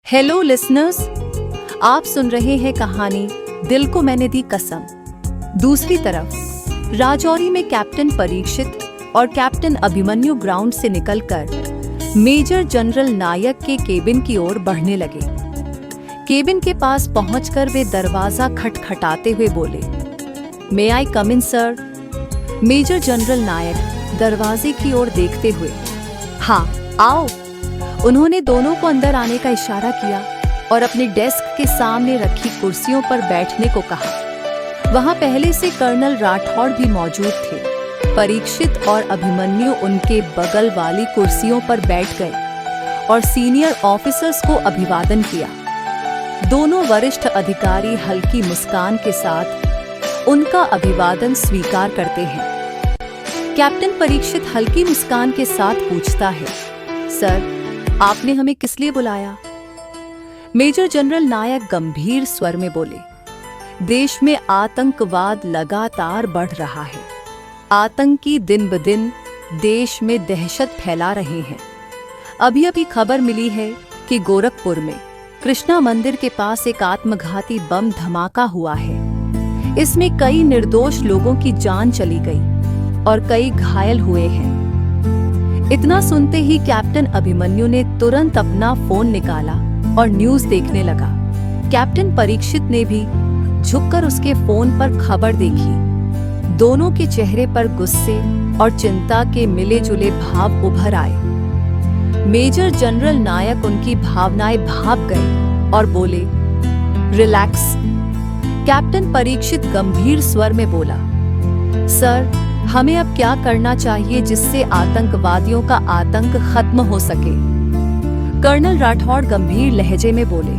Hello listeners, आप सुन रहे हैं कहानी दिल को मैंने दी कसम। दूसरी तरफ राजौरी में कैप्टन परीक्षित और कैप्टन अभिमन्यु ग्राउंड से निकलकर मेजर जनरल नायक के केबिन की ओर बढ़ने लगे। केबिन के पास पहुंचकर वे दरवाजा खटखटाते हुए बोले, मे आई कम इन सर? मेजर जनरल नायक दरवाजे की ओर देखते हुए, हाँ आओ। उन्होंने दोनों को अंदर आने का इशारा किया और अपने डेस्क के सामने रखी कुर्सियों पर बैठने को कहा। वहां पहले से कर्नल राठौड़ भी मौजूद थे। परीक्षित और अभिमन्यु उनके बगल वाली कुर्सियों पर बैठ गए और सीनियर ऑफिसर्स को अभिवादन किया। दोनों वरिष्ठ अधिकारी हल्की मुस्कान के साथ उनका अभिवादन स्वीकार करते हैं। कैप्टन परीक्षित हल्की मुस्कान के साथ पूछता है, सर आपने हमें किस लिए बुलाया? मेजर जनरल नायक गंभीर स्वर में बोले, देश में आतंकवाद लगातार बढ़ रहा है। आतंकी दिन ब दिन देश में दहशत फैला रहे हैं। अभी अभी खबर मिली है कि गोरखपुर में कृष्णा मंदिर के पास एक आत्मघाती बम धमाका हुआ है। इसमें कई निर्दोष लोगों की जान चली गई और कई घायल हुए हैं। इतना सुनते ही कैप्टन अभिमन्यु ने तुरंत अपना फोन निकाला और न्यूज़ देखने लगा। कैप्टन परीक्षित ने भी झुककर उसके फोन पर खबर देखी। दोनों के चेहरे पर गुस्से और चिंता के मिले-जुले भाव उभर आए। मेजर जनरल नायक उनकी भावनाएं भाप गए और बोले, रिलैक्स। कैप्टन परीक्षित गंभीर स्वर में बोला, सर हमें अब क्या करना चाहिए जिससे आतंकवादियों का आतंक खत्म हो सके? कर्नल राठौड़ गंभीर लहजे में बोले,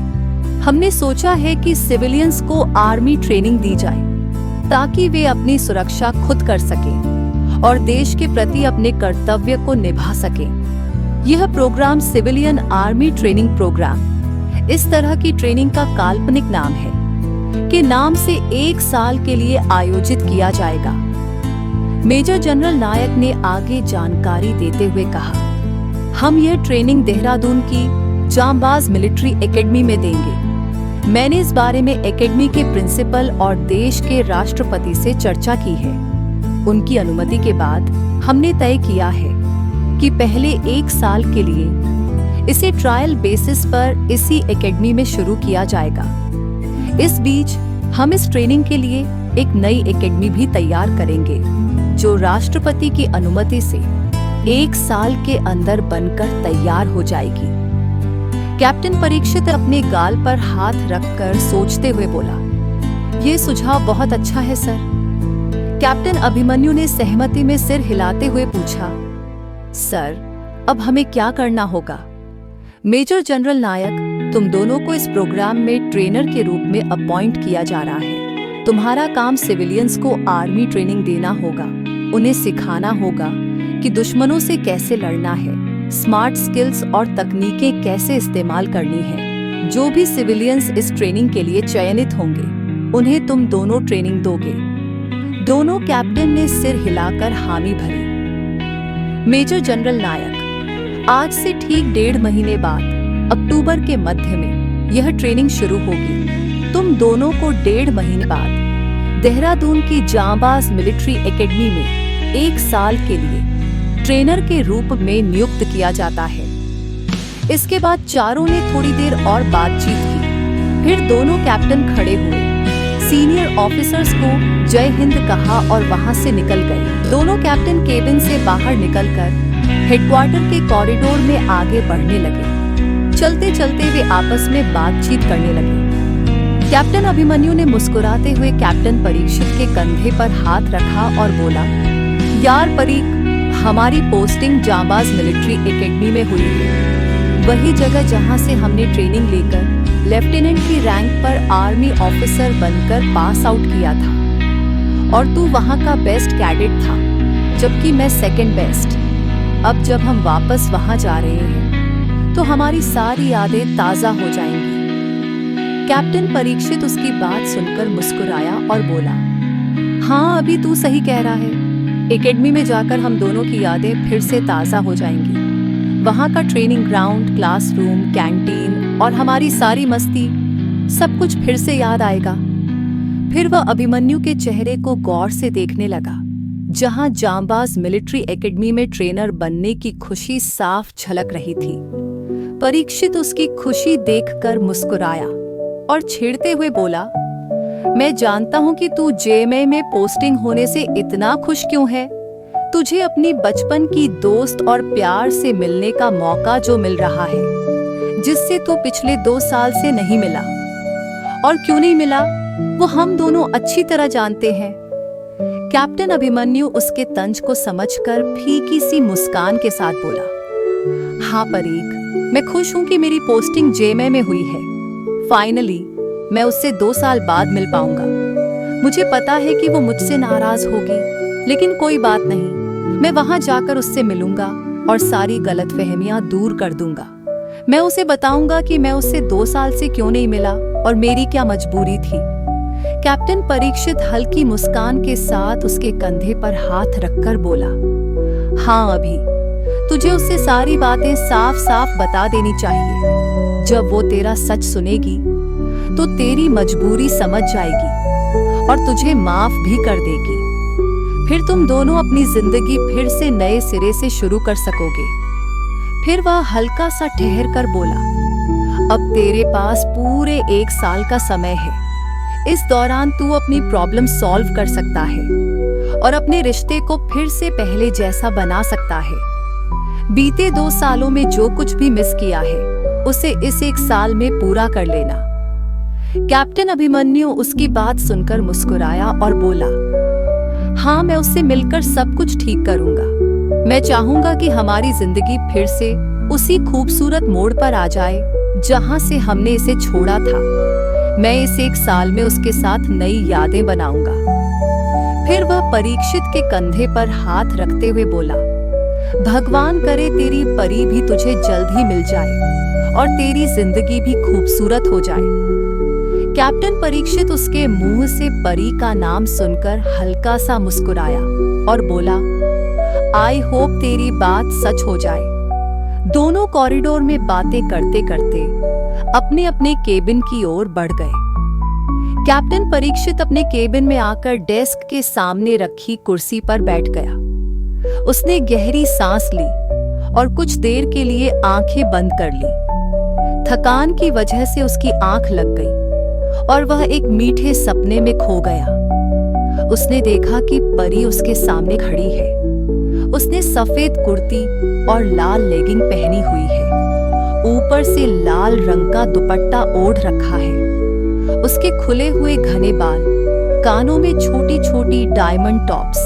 हमने सोचा है कि सिविलियंस को आर्मी ट्रेनिंग दी जाए ताकि वे अपनी सुरक्षा खुद कर सकें और देश के प्रति अपने कर्तव्य को निभा सकें। यह programme civilian army training programme इस तरह की ट्रेनिंग का काल्पनिक नाम है कि नाम से 1 साल के लिए आयोजित किया जाएगा। मेजर जनरल नायक ने आगे जानकारी देते हुए कहा, हम यह ट्रेनिंग देहरादून की जांबाज मिलिट्री एकेडमी में देंगे। मैंने इस बारे में एकेडमी के प्रिंसिपल और देश के राष्ट्रपति से चर्चा की है। उनकी अनुमति के बाद हमने तय किया है कि पहले 1 साल के लिए इसे ट्रायल बेसिस पर इसी एकेडमी में शुरू किया जाएगा। इस बीच हम इस ट्रेनिंग के लिए एक नई एकेडमी भी तैयार करेंगे जो राष्ट्रपति की अनुमति से 1 साल के अंदर बनकर तैयार हो जाएगी। कैप्टन परीक्षित अपने गाल पर हाथ रखकर सोचते हुए बोला, ये सुझाव बहुत अच्छा है सर। कैप्टन अभिमन्यु ने सहमति में सिर हिलाते हुए पूछा, सर अब हमें क्या करना होगा? मेजर जनरल नायक, तुम दोनों को इस प्रोग्राम में ट्रेनर के रूप में अपॉइंट किया जा रहा है। तुम्हारा काम सिविलियंस को आर्मी ट्रेनिंग देना होगा। उन्हें सिखाना होगा कि दुश्मनों से कैसे लड़ना है, स्मार्ट स्किल्स और तकनीकें कैसे इस्तेमाल करनी है। जो भी सिविलियंस इस ट्रेनिंग के लिए चयनित होंगे उन्हें तुम दोनों ट्रेनिंग दोगे। दोनों कैप्टन ने सिर हिलाकर हामी भरी। मेजर जनरल नायक, आज से ठीक 1.5 महीने बाद अक्टूबर के मध्य में यह ट्रेनिंग शुरू होगी। तुम दोनों को 1.5 महीने बाद देहरादून की जांबाज मिलिट्री एकेडमी में 1 साल के लिए ट्रेनर के रूप में नियुक्त किया जाता है। इसके बाद चारों ने थोड़ी देर और बातचीत की। फिर दोनों कैप्टन खड़े हुए, सीनियर ऑफिसर्स को जय हिंद कहा और वहां से निकल गए। दोनों कैप्टन केबिन से बाहर निकलकर हेडक्वार्टर के कॉरिडोर में आगे बढ़ने लगे। चलते चलते वे आपस में बातचीत करने लगे। कैप्टन अभिमन्यु ने मुस्कुराते हुए कैप्टन परीक्षित के कंधे पर हाथ रखा और बोला, यार परीक, हमारी पोस्टिंग जांबाज मिलिट्री एकेडमी में हुई है। वही जगह जहां से हमने ट्रेनिंग लेकर लेफ्टिनेंट की रैंक पर आर्मी ऑफिसर बनकर पास आउट किया था और तू वहां का बेस्ट कैडेट था जबकि मैं सेकंड बेस्ट। अब जब हम वापस वहां जा रहे हैं तो हमारी सारी यादें ताज़ा हो जाएंगी। कैप्टन परीक्षित उसकी बात सुनकर मुस्कुराया और बोला, हाँ अभी तू सही कह रहा है। एकेडमी में जाकर हम दोनों की यादें फिर से ताज़ा हो जाएंगी। वहाँ का ट्रेनिंग ग्राउंड, क्लासरूम, कैंटीन और हमारी सारी मस्ती, सब कुछ फिर से याद आएगा। फिर वह अभिमन्यु के चेहरे को गौर से देखने लगा, जहां जांबाज मिलिट्री एकेडमी में ट्रेनर बनने की खुशी साफ झलक रही थी। परीक्षित उसकी खुशी देखकर मुस्कुराया और छेड़ते हुए बोला, मैं जानता हूं कि तू जेएमए में पोस्टिंग होने से इतना खुश क्यों है। तुझे अपनी बचपन की दोस्त और प्यार से मिलने का मौका जो मिल रहा है, जिससे तू पिछले 2 साल से नहीं मिला। और क्यों नहीं मिला, वो हम दोनों अच्छी तरह जानते हैं। कैप्टन अभिमन्यु उसके तंज को समझकर फीकी सी मुस्कान के साथ बोला, हाँ परीक, मैं खुश हूं कि मेरी पोस्टिंग जेएमए में हुई है। फाइनली मैं उससे 2 साल बाद मिल पाऊंगा। मुझे पता है कि वो मुझसे नाराज होगी, लेकिन कोई बात नहीं, मैं वहां जाकर उससे मिलूंगा और सारी गलतफहमियां दूर कर दूंगा। मैं उसे बताऊंगा कि मैं उससे 2 साल से क्यों नहीं मिला और मेरी क्या मजबूरी थी। कैप्टन परीक्षित हल्की मुस्कान के साथ उसके कंधे पर हाथ रखकर बोला, हाँ अभी, तुझे उससे सारी बातें साफ साफ बता देनी चाहिए। जब वो तेरा सच सुनेगी तो तेरी मजबूरी समझ जाएगी और तुझे माफ भी कर देगी। फिर तुम दोनों अपनी जिंदगी फिर से नए सिरे से शुरू कर सकोगे। फिर वह हल्का सा ठहर कर बोला, अब तेरे पास पूरे 1 साल का समय है। इस दौरान तू अपनी प्रॉब्लम सॉल्व कर सकता है और अपने रिश्ते को फिर से पहले जैसा बना सकता है। बीते 2 सालों में जो कुछ भी मिस किया है, उसे इस 1 साल में पूरा कर लेना। कैप्टन अभिमन्यु उसकी बात सुनकर मुस्कुराया और बोला, हाँ मैं उससे मिलकर सब कुछ ठीक करूंगा। मैं चाहूंगा कि हमारी जिंदगी फिर से उसी खूबसूरत मोड़ पर आ जाए जहां से हमने इसे छोड़ा था। मैं इस 1 साल में उसके साथ नई यादें बनाऊंगा। फिर वह परीक्षित के कंधे पर हाथ रखते हुए बोला, भगवान करे तेरी परी भी तुझे जल्द ही मिल जाए और तेरी जिंदगी भी खूबसूरत हो जाए। कैप्टन परीक्षित उसके मुंह से परी का नाम सुनकर हल्का सा मुस्कुराया और बोला, आई होप तेरी बात सच हो जाए। दोनों कॉरिडोर में बातें करते करते अपने अपने केबिन की ओर बढ़ गए। कैप्टन परीक्षित अपने केबिन में आकर डेस्क के सामने रखी कुर्सी पर बैठ गया। उसने गहरी सांस ली और कुछ देर के लिए आंखें बंद कर ली। थकान की वजह से उसकी आंख लग गई और वह एक मीठे सपने में खो गया। उसने देखा कि परी उसके सामने खड़ी है। उसने सफेद कुर्ती और लाल लेगिंग पहनी हुई है। ऊपर से लाल रंग का दुपट्टा ओढ़ रखा है। उसके खुले हुए घने बाल, कानों में छोटी छोटी डायमंड टॉप्स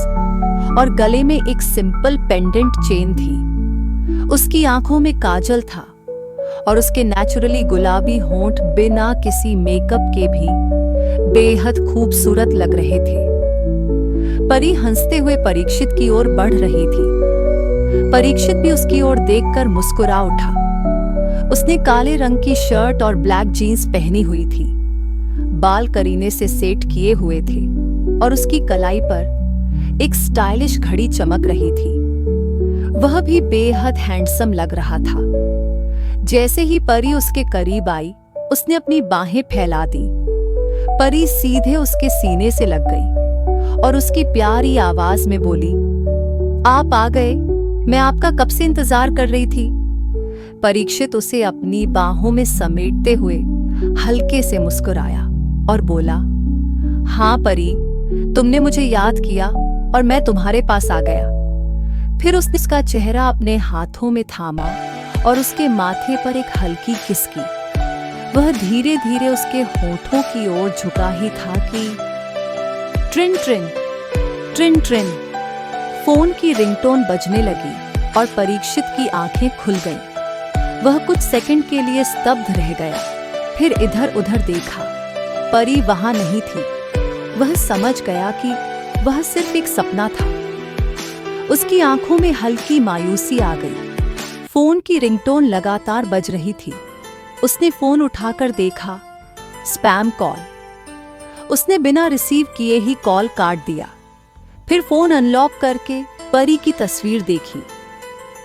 और गले में एक सिंपल पेंडेंट चेन थी। उसकी आंखों में काजल था और उसके नेचुरली गुलाबी होंठ बिना किसी मेकअप के भी बेहद खूबसूरत लग रहे थे। परी हंसते हुए परीक्षित की ओर बढ़ रही थी। परीक्षित भी उसकी ओर देखकर मुस्कुरा उठा। उसने काले रंग की शर्ट और ब्लैक जीन्स पहनी हुई थी। बाल करीने से सेट किए हुए थे और उसकी कलाई पर एक स्टाइलिश घड़ी चमक रही थी। वह भी बेहद हैंडसम लग रहा था। जैसे ही परी उसके करीब आई, उसने अपनी बाहें फैला दी। परी सीधे उसके सीने से लग गई और उसकी प्यारी आवाज में बोली, आप आ गए, मैं आपका कब से इंतजार कर रही थी। परीक्षित उसे अपनी बाहों में समेटते हुए हल्के से मुस्कुराया और बोला, हाँ परी, तुमने मुझे याद किया और मैं तुम्हारे पास आ गया। फिर उसने उसका चेहरा अपने हाथों में थामा और उसके माथे पर एक हल्की किस की। वह धीरे धीरे उसके होठों की ओर झुका ही था कि ट्रिन ट्रिन ट्रिन ट्रिन फोन की रिंगटोन बजने लगी और परीक्षित की आंखें खुल गईं। वह कुछ सेकंड के लिए स्तब्ध रह गया, फिर इधर उधर देखा। परी वहां नहीं थी। वह समझ गया कि वह सिर्फ एक सपना था। उसकी आंखों में हल्की मायूसी आ गई। फोन की रिंगटोन लगातार बज रही थी। उसने फोन उठाकर देखा, स्पैम कॉल। उसने बिना रिसीव किए ही कॉल काट दिया। फिर फोन अनलॉक करके परी की तस्वीर देखी।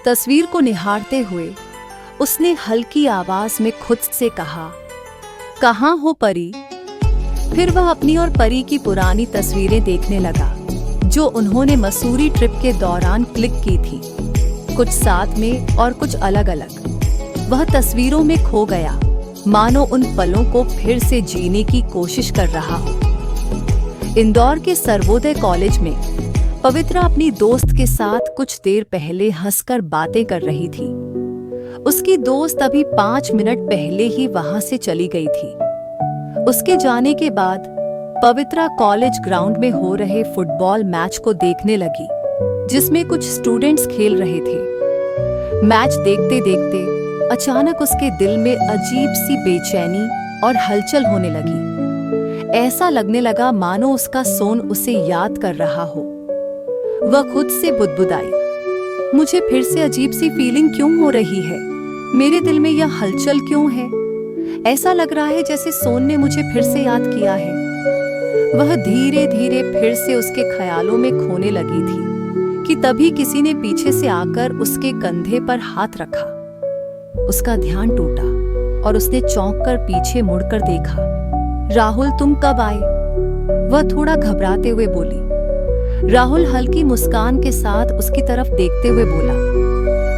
तस्वीर को निहारते हुए उसने हल्की आवाज में खुद से कहा, कहाँ हो परी? फिर वह अपनी और परी की पुरानी तस्वीरें देखने लगा जो उन्होंने मसूरी ट्रिप के दौरान क्लिक की थी, कुछ साथ में और कुछ अलग अलग। वह तस्वीरों में खो गया, मानो उन पलों को फिर से जीने की कोशिश कर रहा हो। इंदौर के सर्वोदय कॉलेज में पवित्रा अपनी दोस्त के साथ कुछ देर पहले हंसकर बातें कर रही थी। उसकी दोस्त अभी 5 मिनट पहले ही वहां से चली गई थी। उसके जाने के बाद पवित्रा कॉलेज ग्राउंड में हो रहे फुटबॉल मैच को देखने लगी, जिसमें कुछ स्टूडेंट्स खेल रहे थे। मैच देखते देखते अचानक उसके दिल में अजीब सी बेचैनी और हलचल होने लगी। ऐसा लगने लगा मानो उसका सोन उसे याद कर रहा हो। वह खुद से बुदबुदाई, मुझे फिर से अजीब सी फीलिंग क्यों हो रही है? मेरे दिल में यह हलचल क्यों है? ऐसा लग रहा है जैसे सोन ने मुझे फिर से याद किया है। वह धीरे धीरे फिर से उसके ख्यालों में खोने लगी थी कि तभी किसी ने पीछे से आकर उसके कंधे पर हाथ रखा। उसका ध्यान टूटा और उसने चौंक कर पीछे मुड़कर देखा। राहुल, तुम कब आए? वह थोड़ा घबराते हुए बोली। राहुल हल्की मुस्कान के साथ उसकी तरफ देखते हुए बोला,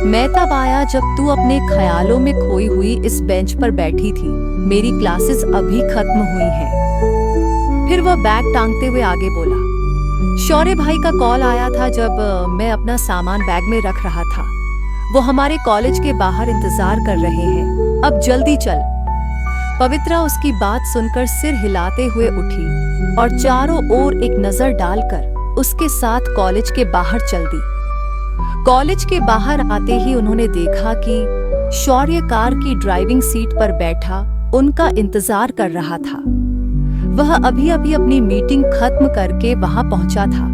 मैं तब आया जब तू अपने ख्यालों में खोई हुई इस बेंच पर बैठी थी। मेरी क्लासेस अभी खत्म हुई हैं। फिर वह बैग टांगते हुए आगे बोला, शौर्य भाई का कॉल आया था जब मैं अपना सामान बैग में रख रहा था। वो हमारे कॉलेज के बाहर इंतजार कर रहे हैं, अब जल्दी चल। पवित्रा उसकी बात सुनकर सिर हिलाते हुए उठी और चारों ओर एक नजर डालकर उसके साथ कॉलेज के बाहर चल दी। कॉलेज के बाहर आते ही उन्होंने देखा कि शौर्य कार की ड्राइविंग सीट पर बैठा उनका इंतजार कर रहा था। वह अभी अभी अपनी मीटिंग खत्म करके वहां पहुंचा था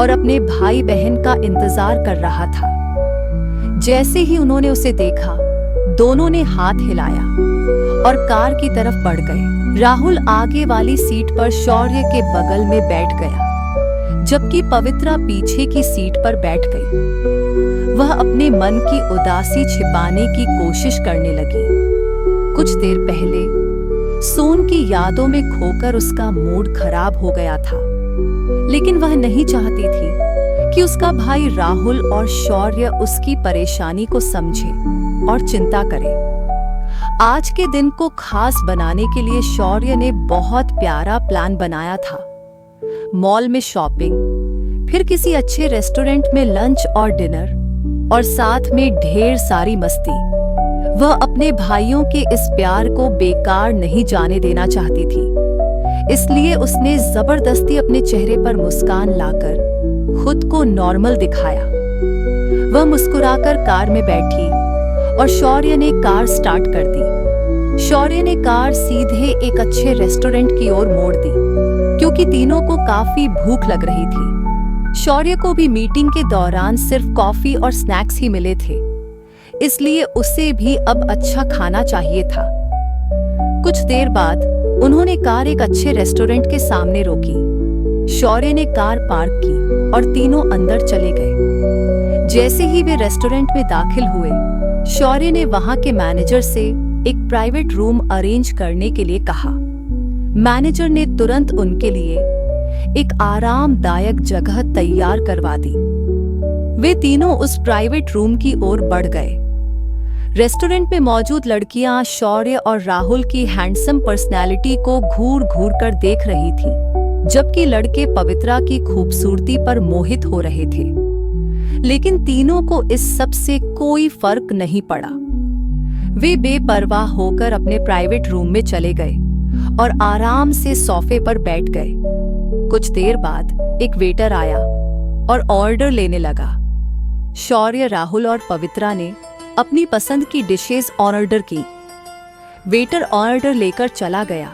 और अपने भाई बहन का इंतजार कर रहा था। जैसे ही उन्होंने उसे देखा, दोनों ने हाथ हिलाया और कार की तरफ बढ़ गए। राहुल आगे वाली सीट पर शौर्य के बगल में बैठ गया, जबकि पवित्रा पीछे की सीट पर बैठ गई। वह अपने मन की उदासी छिपाने की कोशिश करने लगी। कुछ देर पहले सोन की यादों में खोकर उसका मूड खराब हो गया था, लेकिन वह नहीं चाहती थी कि उसका भाई राहुल और शौर्य उसकी परेशानी को समझे और चिंता करे। आज के दिन को खास बनाने के लिए शौर्य ने बहुत प्यारा प्लान बनाया था। मॉल में शॉपिंग, फिर किसी अच्छे रेस्टोरेंट में लंच और डिनर, और साथ में ढेर सारी मस्ती। वह अपने भाइयों के इस प्यार को बेकार नहीं जाने देना चाहती थी, इसलिए उसने जबरदस्ती अपने चेहरे पर मुस्कान लाकर खुद को नॉर्मल दिखाया। वह मुस्कुराकर कार में बैठी और शौर्य ने कार स्टार्ट कर दी। शौर्य ने कार सीधे एक अच्छे रेस्टोरेंट की ओर मोड़ दी, क्योंकि तीनों को काफी भूख लग रही थी। शौर्य को भी मीटिंग के दौरान सिर्फ कॉफी और स्नैक्स ही मिले थे, इसलिए उसे भी अब अच्छा खाना चाहिए था। कुछ देर बाद उन्होंने कार एक अच्छे रेस्टोरेंट के सामने रोकी। शौर्य ने कार पार्क की और तीनों अंदर चले गए। जैसे ही वे रेस्टोरेंट में दाखिल हुए, शौर्य ने वहां के मैनेजर से एक प्राइवेट रूम अरेंज करने के लिए कहा। मैनेजर ने तुरंत उनके लिए एक आरामदायक जगह तैयार करवा दी। वे तीनों उस प्राइवेट रूम की ओर बढ़ गए। रेस्टोरेंट में मौजूद लड़कियां शौर्य और राहुल की हैंडसम पर्सनैलिटी को घूर घूर कर देख रही थीं, जबकि लड़के पवित्रा की खूबसूरती पर मोहित हो रहे थे। लेकिन तीनों को इस सब से कोई फर्क नहीं पड़ा। वे बेपरवाह होकर अपने प्राइवेट रूम में चले गए और आराम से सोफे पर बैठ गए। कुछ देर बाद एक वेटर आया और ऑर्डर लेने लगा। शौर्य, राहुल और पवित्रा ने अपनी पसंद की डिशेस ऑर्डर की। वेटर ऑर्डर लेकर चला गया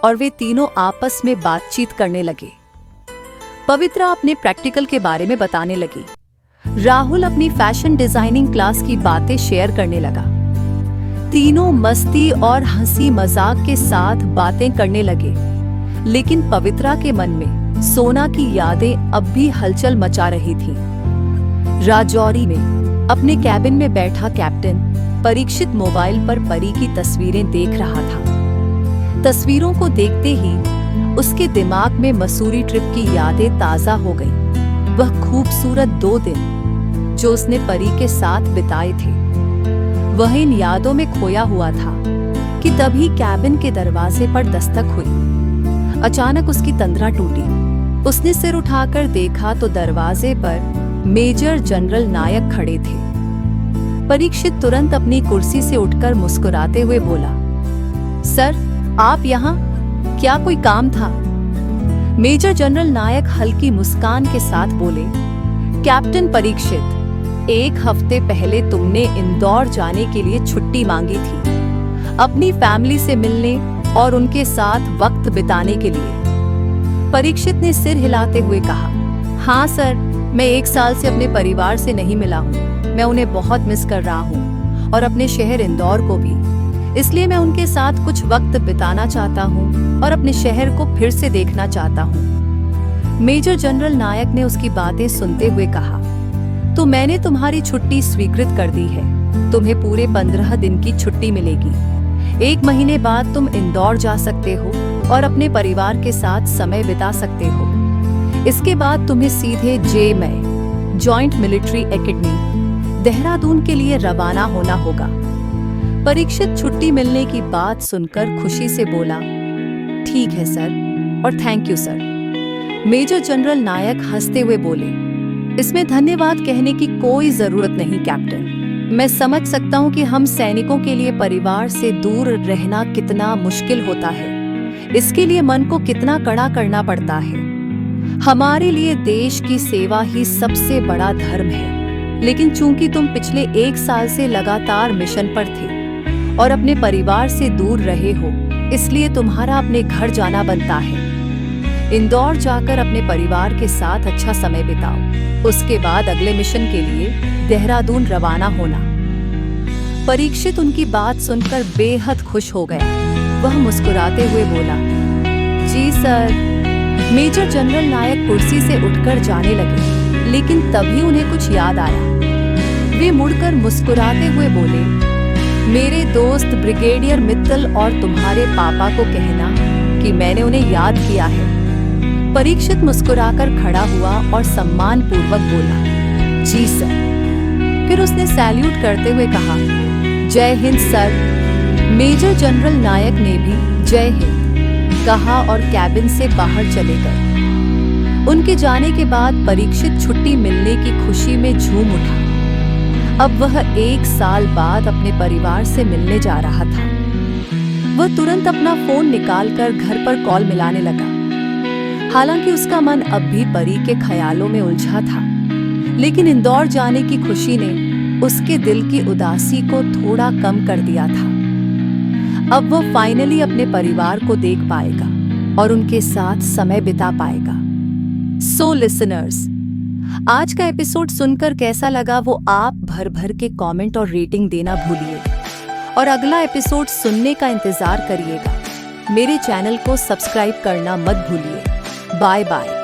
और वे तीनों आपस में बातचीत करने लगे। पवित्रा अपने प्रैक्टिकल के बारे में बताने लगी। राहुल अपनी फैशन डिजाइनिंग क्लास की बातें शेयर करने लगा। तीनों मस्ती और हंसी मजाक के साथ बातें करने लगे, लेकिन पवित्रा के मन में सोना की यादें अब भी हलचल मचा रही थी। राजौरी में अपने कैबिन में बैठा कैप्टन परीक्षित मोबाइल पर परी की तस्वीरें देख रहा था। तस्वीरों को देखते ही उसके दिमाग में मसूरी ट्रिप की यादें ताजा हो गईं। वह खूबसूरत 2 दिन जो उसने परी के साथ बिताए थे, वह इन यादों में खोया हुआ था कि तभी कैबिन के दरवाजे पर दस्तक हुई। अचानक उसकी तंद्रा टूटी। उसने सिर उठाकर देखा तो दरवाजे पर मेजर जनरल नायक खड़े थे। परीक्षित तुरंत अपनी कुर्सी से उठकर मुस्कुराते हुए बोला, सर, आप यहाँ? क्या कोई काम था? मेजर जनरल नायक हल्की मुस्कान के साथ बोले, कैप्टन परीक्षित, 1 हफ्ते पहले तुमने इंदौर जाने के लिए छुट्टी मांगी थी, अपनी फैमिली से मिलने और उनके साथ वक्त बिताने के लिए। परीक्षित ने सिर हिलाते हुए कहा, हाँ सर, मैं 1 साल से अपने परिवार से नहीं मिला हूँ। मैं उन्हें बहुत मिस कर रहा हूँ और अपने शहर इंदौर को भी। इसलिए मैं उनके साथ कुछ वक्त बिताना चाहता हूँ और अपने शहर को फिर से देखना चाहता हूँ। मेजर जनरल नायक ने उसकी बातें सुनते हुए कहा, तो मैंने तुम्हारी छुट्टी स्वीकृत कर दी है। तुम्हें पूरे 15 दिन की छुट्टी मिलेगी। 1 महीने बाद तुम इंदौर जा सकते हो और अपने परिवार के साथ समय बिता सकते हो। इसके बाद तुम्हें सीधे JMI joint military academy Dehradun के लिए रवाना होना होगा। परीक्षित छुट्टी मिलने की बात सुनकर खुशी से बोला, ठीक है सर और thank you sir. Major general Nayak हंसते हुए बोले, इसमें धन्यवाद कहने की कोई जरूरत नहीं कैप्टन। मैं समझ सकता हूँ कि हम सैनिकों के लिए परिवार से दूर रहना कितना मुश्किल होता है। इसके लिए मन को कितना कड़ा करना पड़ता है। हमारे लिए देश की सेवा ही सबसे बड़ा धर्म है। लेकिन चूंकि तुम पिछले 1 साल से लगातार मिशन पर थे और अपने परिवार से दूर रहे हो, इसलिए तुम्हारा अपने घर जाना बनता है। इंदौर जाकर अपने परिवार के साथ अच्छा समय बिताओ। उसके बाद अगले मिशन के लिए देहरादून रवाना होना। परीक्षित उनकी बात सुनकर बेहद खुश हो गया। वह मुस्कुराते हुए बोला, जी सर। मेजर जनरल नायक कुर्सी से उठकर जाने लगे, लेकिन तभी उन्हें कुछ याद आया। वे मुड़कर मुस्कुराते हुए बोले, मेरे दोस्त ब्रिगेडियर मित्तल और तुम्हारे पापा को कहना कि मैंने उन्हें याद किया है। परीक्षित मुस्कुराकर खड़ा हुआ और सम्मान पूर्वक बोला, जी सर। फिर उसने सैल्यूट करते हुए कहा, जय हिंद सर। मेजर जनरल नायक ने भी जय हिंद कहा और कैबिन से बाहर चले गए। उनके जाने के बाद परीक्षित छुट्टी मिलने की खुशी में झूम उठा। अब वह 1 साल बाद अपने परिवार से मिलने जा रहा था। वह तुरंत अपना फोन निकालकर घर पर कॉल मिलाने लगा। हालांकि उसका मन अब भी परी के ख्यालों में उलझा था, लेकिन इंदौर जाने की खुशी ने उसके दिल की उदासी को थोड़ा कम कर दिया था। अब वह फाइनली अपने परिवार को देख पाएगा और उनके साथ समय बिता पाएगा। सो लिसनर्स, आज का एपिसोड सुनकर कैसा लगा वो आप भर के कमेंट और रेटिंग देना भूलिएगा और अगला एपिसोड सुनने का इंतजार करिएगा। मेरे चैनल को सब्सक्राइब करना मत भूलिए। Bye bye.